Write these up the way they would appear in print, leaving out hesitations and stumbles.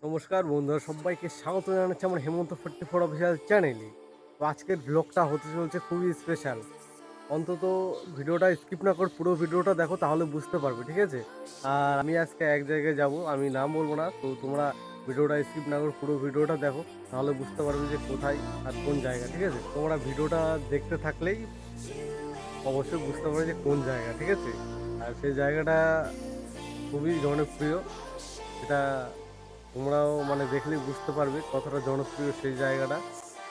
নমস্কার বন্ধুরা, সবাইকে স্বাগত জানাচ্ছি আমার হেমন্ত 44 অফিসিয়াল চ্যানেলে। তো আজকের ব্লগটা হতে চলছে খুবই স্পেশাল। অন্তত ভিডিওটা স্কিপ না করে পুরো ভিডিওটা দেখো, তাহলে বুঝতে পারবে, ঠিক আছে? আর আমি আজকে এক জায়গায় যাব, আমি নাম বলবো না, তো তোমরা ভিডিওটা স্কিপ না করে পুরো ভিডিওটা দেখো, তাহলে বুঝতে পারবে যে কোথায় আর কোন জায়গা, ঠিক আছে? তোমরা ভিডিওটা দেখতে থাকলেই অবশ্যই বুঝতে পারবে যে কোন জায়গা, ঠিক আছে? আর সেই জায়গাটা খুবই জনপ্রিয়, এটা তোমরাও দেখলেই বুঝতে পারবে কতটা জনপ্রিয় সেই জায়গাটা।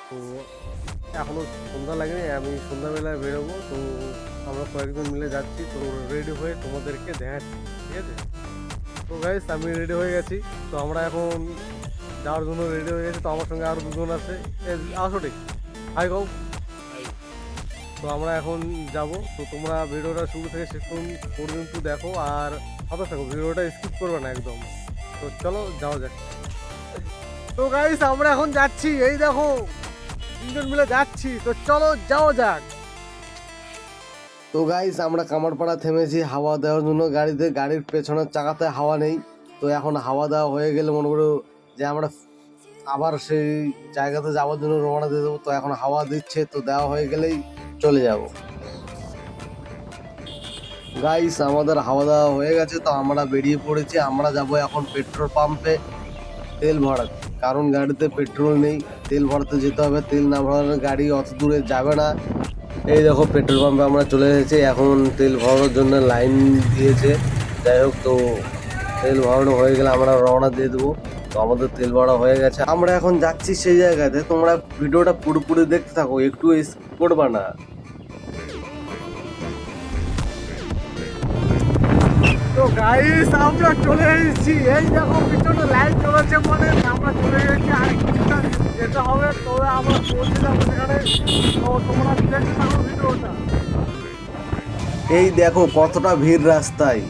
তো এখনও সন্ধ্যা লাগেনি, আমি সন্ধ্যাবেলায় বেরোবো, তো আমরা কয়েকজন মিলে যাচ্ছি, তো রেডি হয়ে তোমাদেরকে দেখাচ্ছি, ঠিক আছে? তো গাইস, আমি রেডি হয়ে গেছি, তো আমরা এখন যাওয়ার জন্য রেডি হয়ে গেছি। তো আমার সঙ্গে আরও দুজন আছে, আসো ঠিক, হাই গাও। তো আমরা এখন যাব, তো তোমরা ভিডিওটা শুরু থেকে শেষ পর্যন্ত দেখো আর সাথে থাকো, ভিডিওটা স্কিপ করবে না একদম। তো চলো যাওয়া যাক। তো গাইস, আমরা এখন যাচ্ছি, এই দেখো তিনজন মিলে যাচ্ছি, তো চলো যাওয়া যাক। তো গাইস, আমরা কামারপাড়া থেমেছি হাওয়া দেওয়ার জন্য গাড়িতে, গাড়ির পেছনের চাকাতে হাওয়া নেই। তো এখন হাওয়া দেওয়া হয়ে গেলে মনে করো যে আমরা আবার সেই জায়গাতে যাওয়ার জন্য রওনা দিয়ে দেবো। তো এখন হাওয়া দিচ্ছে, তো দেওয়া হয়ে গেলেই চলে যাব। গাইস, আমাদের হাওয়া দেওয়া হয়ে গেছে, তো আমরা বেরিয়ে পড়েছি। আমরা যাব এখন পেট্রোল পাম্পে তেল ভরাতে, কারণ গাড়িতে পেট্রোল নেই, তেল ভরাতে যেতে হবে। তেল না ভরালে গাড়ি অত দূরে যাবে না। এই দেখো পেট্রোল পাম্পে আমরা চলে এসেছি, এখন তেল ভরানোর জন্য লাইন দিয়েছে। যাই হোক, তো তেল ভরানো হয়ে গেলে আমরা রওনা দিয়ে দেবো। তো আমাদের তেল ভরা হয়ে গেছে, আমরা এখন যাচ্ছি সেই জায়গাতে। তোমরা ভিডিওটা পুরোপুরি দেখতে থাকো, একটু স্কিপ করবা না। তো গাইস, আমরা চলে এসেছি, এই দেখো পিছনে লাইট জ্বলেছে, আমরা চলে এসেছি। আর কিছুটা যেতে হবে, তো আমরা পৌঁছে যাবো সেখানে। তো তোমরা দেখতে থাকো ভিডিওটা। এই দেখো কতটা ভিড় রাস্তায়।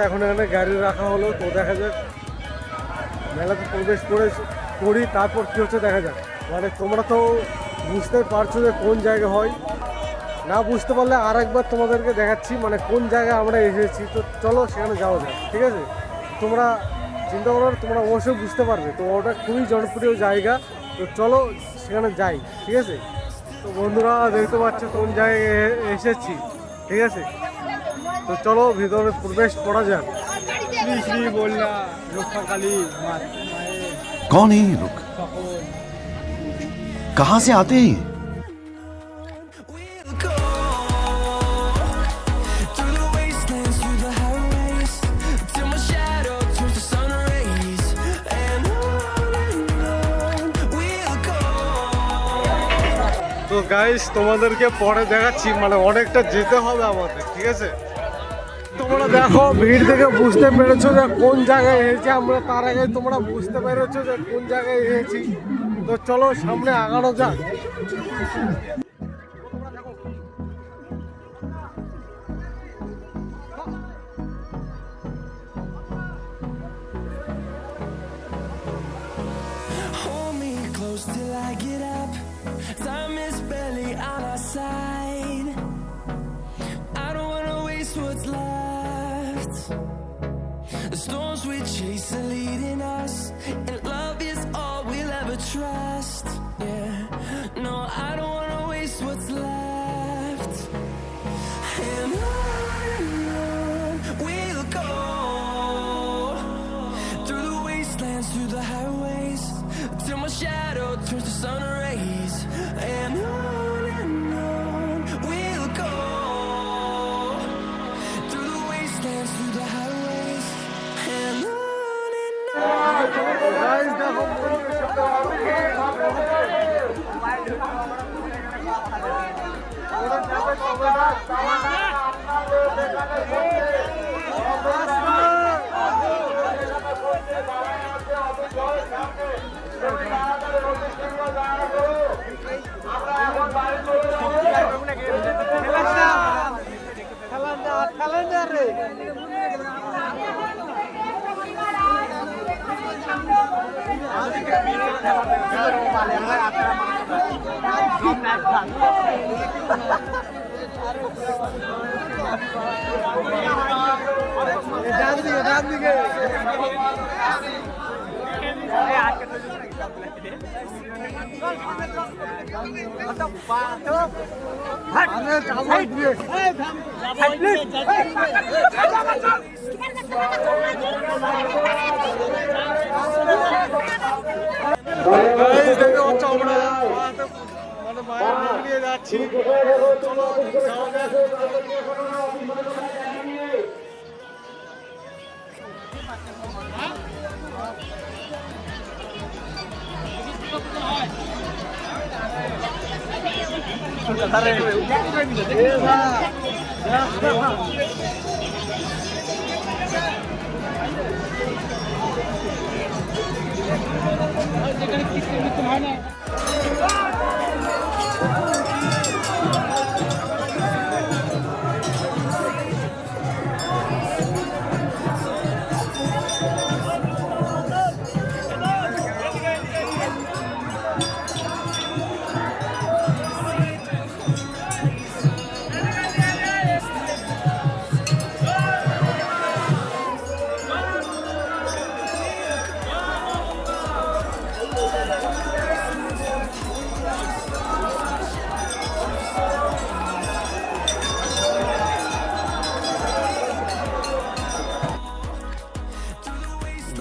এখন এখানে গাড়ি রাখা হলো, তো দেখা যাক মেলাতে প্রবেশ করি, তারপর কি হচ্ছে দেখা যাক। তোমরা তো বুঝতে পারছো যে কোন জায়গা হয়, না বুঝতে পারলে আর একবার তোমাদেরকে দেখাচ্ছি কোন জায়গায় আমরা এসেছি। তো চলো সেখানে যাওয়া যাক, ঠিক আছে? তোমরা চিন্তা করো, তোমরা অবশ্যই বুঝতে পারবে। তো ওটা খুবই জনপ্রিয় জায়গা, তো চলো সেখানে যাই, ঠিক আছে? তো বন্ধুরা দেখতে পাচ্ছ কোন জায়গায় এসেছি, ঠিক আছে? তো চলো ভিতরে প্রবেশ করা যাক। শ্রী শ্রী বললা রক্ষাকালী कौन है ये लोग? कहां से आते हैं? তো গাইস, তোমাদেরকে পরে দেখাচ্ছি, অনেকটা যেতে হবে আমাদের, ঠিক আছে? তোমরা দেখো ভিড় থেকে বুঝতে পেরেছো যে কোন জায়গায় এসেছি আমরা, তার আগে তোমরা বুঝতে পেরেছো যে কোন জায়গায় এসেছি। তো চলো সামনে আগানো যাক। Hold me close till I get up. Time is barely on our side. I don't wanna waste what's left. The storms we chase are leading us, and love is all we'll ever trust. Yeah, no, I don't wanna waste what's left. And on we'll go, through the wastelands, through the highways, till my shadow turns to sun rays. And on we'll go, through the wastelands, through the highways. And on guys দেখো যাচ্ছি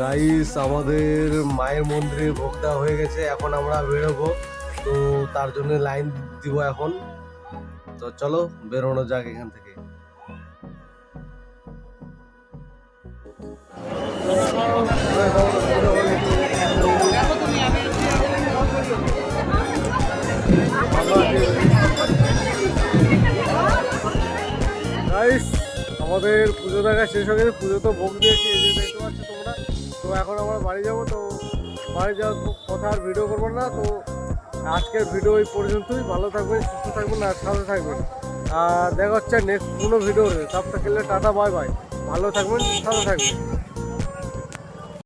guys, আমাদের মায়ের মন্দিরে ভোগ দেওয়া হয়ে গেছে। এখন আমরা বেরোবো, তো তার জন্য লাইন দিব এখন। তো চলো বেরোনো যাক এখান থেকে। গাইস, আমাদের পুজো দেখা শেষ হয়ে গেছে। পুজো তো ভোগ দিয়েছি, এই যে দেখতে পাচ্ছ তোমরা। তো এখন আমরা বাড়ি যাব। তো বাড়ি যাওয়ার কথা আর ভিডিও করবো না। তো আজকের ভিডিও এই পর্যন্তই। ভালো থাকবেন, সুস্থ থাকবেন আর সাথে থাকবেন। আর দেখা হচ্ছে নেক্সট কোনো ভিডিও। সব থেকে টাটা, বাই বাই। ভালো থাকবেন, সাথে থাকবেন।